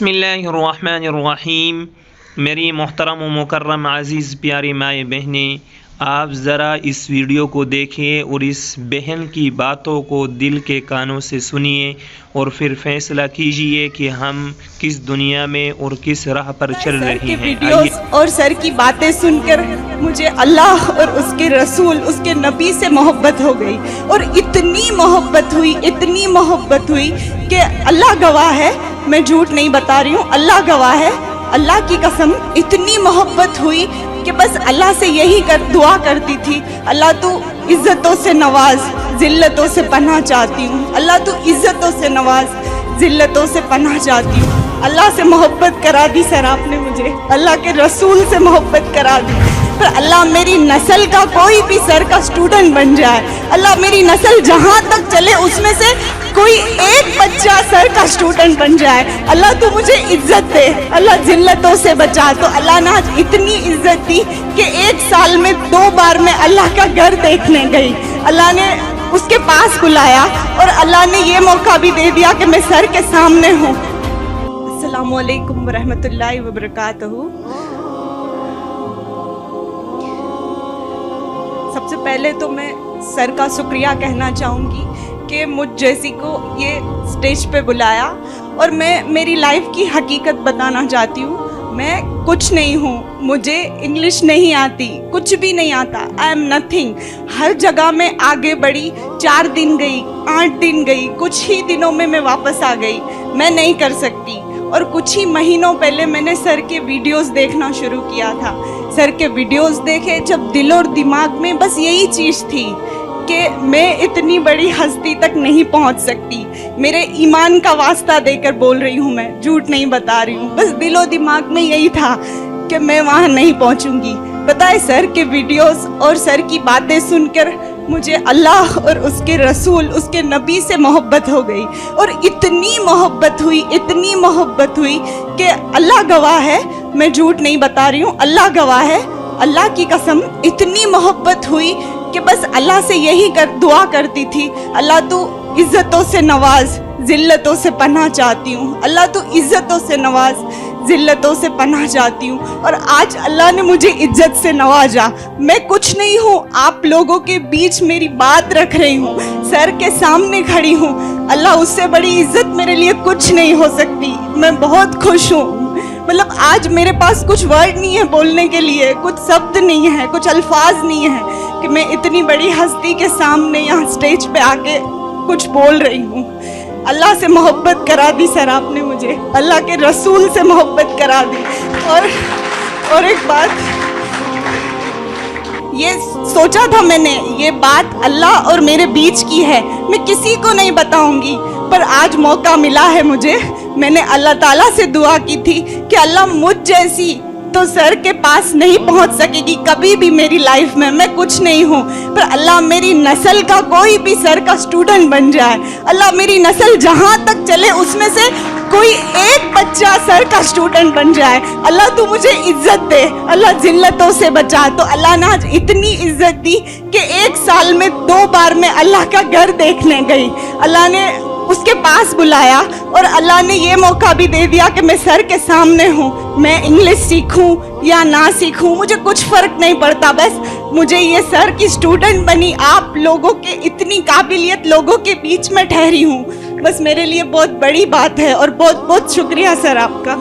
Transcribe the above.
بسم اللہ الرحمن الرحیم۔ میری محترم و مکرم عزیز پیاری مائیں بہنیں، آپ ذرا اس ویڈیو کو دیکھیں اور اس بہن کی باتوں کو دل کے کانوں سے سنیے اور پھر فیصلہ کیجئے کہ ہم کس دنیا میں اور کس راہ پر چل رہے ہیں۔ ویڈیوز اور سر کی باتیں سن کر مجھے اللہ اور اس کے رسول، اس کے نبی سے محبت ہو گئی، اور اتنی محبت ہوئی کہ اللہ گواہ ہے، میں جھوٹ نہیں بتا رہی ہوں، اللہ گواہ ہے، اللہ کی قسم اتنی محبت ہوئی کہ بس اللہ سے یہی دعا کرتی تھی، اللہ تو عزتوں سے نواز، ذلتوں سے پناہ چاہتی ہوں، اللہ تو عزتوں سے نواز، ذلتوں سے پناہ چاہتی ہوں۔ اللہ سے محبت کرا دی سر آپ نے مجھے، اللہ کے رسول سے محبت کرا دی، پر اللہ میری نسل کا کوئی بھی سر کا اسٹوڈنٹ بن جائے، اللہ میری نسل جہاں تک چلے اس میں سے کوئی ایک بچہ سر کا اسٹوڈنٹ بن جائے، اللہ تو مجھے عزت دے، اللہ ذلتوں سے بچا۔ تو اللہ نے آج اتنی عزت دی کہ 1 سال میں 2 بار میں اللہ کا گھر دیکھنے گئی، اللہ نے اس کے پاس بلایا اور اللہ نے یہ موقع بھی دے دیا کہ میں سر کے سامنے ہوں۔ السلام علیکم ورحمۃ اللہ وبرکاتہ۔ سب سے پہلے تو میں سر کا شکریہ کہنا چاہوں گی کہ مجھ جیسی کو یہ سٹیج پہ بلایا، اور میں میری لائف کی حقیقت بتانا چاہتی ہوں۔ میں کچھ نہیں ہوں، مجھے انگلش نہیں آتی، کچھ بھی نہیں آتا، آئی ایم نتھنگ۔ ہر جگہ میں آگے بڑھی، 4 دن گئی، 8 دن گئی، کچھ ہی دنوں میں واپس آ گئی، میں نہیں کر سکتی۔ اور کچھ ہی مہینوں پہلے میں نے سر کے ویڈیوز دیکھنا شروع کیا تھا، سر کے ویڈیوز دیکھے جب دل اور دماغ میں بس یہی چیز تھی کہ میں اتنی بڑی ہستی تک نہیں پہنچ سکتی، میرے ایمان کا واسطہ دے کر بول رہی ہوں، میں جھوٹ نہیں بتا رہی ہوں، بس دل و دماغ میں یہی تھا کہ میں وہاں نہیں پہنچوں گی۔ پتہ ہے سر کے ویڈیوز اور سر کی باتیں سن کر مجھے اللہ اور اس کے رسول، اس کے نبی سے محبت ہو گئی، اور اتنی محبت ہوئی کہ اللہ گواہ ہے، میں جھوٹ نہیں بتا رہی ہوں، اللہ گواہ ہے، اللہ کی قسم اتنی محبت ہوئی کہ بس اللہ سے یہی دعا کرتی تھی، اللہ تو عزتوں سے نواز، ذلتوں سے پناہ چاہتی ہوں، اللہ تو عزتوں سے نواز، ذلتوں سے پناہ چاہتی ہوں۔ اور آج اللہ نے مجھے عزت سے نوازا، میں کچھ نہیں ہوں، آپ لوگوں کے بیچ میری بات رکھ رہی ہوں، سر کے سامنے کھڑی ہوں، اللہ اس سے بڑی عزت میرے لیے کچھ نہیں ہو سکتی۔ میں بہت خوش ہوں، مطلب آج میرے پاس کچھ ورڈ نہیں ہے بولنے کے لیے، کچھ شبد نہیں ہے، کچھ الفاظ نہیں ہیں کہ میں اتنی بڑی ہستی کے سامنے یہاں سٹیج پہ آ کے کچھ بول رہی ہوں۔ اللہ سے محبت کرا دی سر آپ نے مجھے، اللہ کے رسول سے محبت کرا دی۔ اور ایک بات یہ سوچا تھا میں نے، یہ بات اللہ اور میرے بیچ کی ہے، میں کسی کو نہیں بتاؤں گی، پر آج موقع ملا ہے مجھے۔ میں نے اللہ تعالیٰ سے دعا کی تھی کہ اللہ مجھ جیسی تو سر کے پاس نہیں پہنچ سکے گی کبھی بھی میری لائف میں کچھ نہیں ہوں، پر اللہ میری نسل کا کوئی بھی سر کا اسٹوڈنٹ بن جائے، اللہ میری نسل جہاں تک چلے اس میں سے کوئی ایک بچہ سر کا اسٹوڈنٹ بن جائے، اللہ تو مجھے عزت دے، اللہ ذلتوں سے بچا۔ تو اللہ نے آج اتنی عزت دی کہ 1 سال میں 2 بار میں اللہ کا گھر دیکھنے گئی، اللہ نے اس کے پاس بلایا اور اللہ نے یہ موقع بھی دے دیا کہ میں سر کے سامنے ہوں۔ میں انگلش سیکھوں یا نہ سیکھوں مجھے کچھ فرق نہیں پڑتا، بس مجھے یہ سر کی اسٹوڈنٹ بنی، آپ لوگوں کے اتنی قابلیت لوگوں کے بیچ میں ٹھہری ہوں، بس میرے لیے بہت بڑی بات ہے، اور بہت بہت شکریہ سر آپ کا۔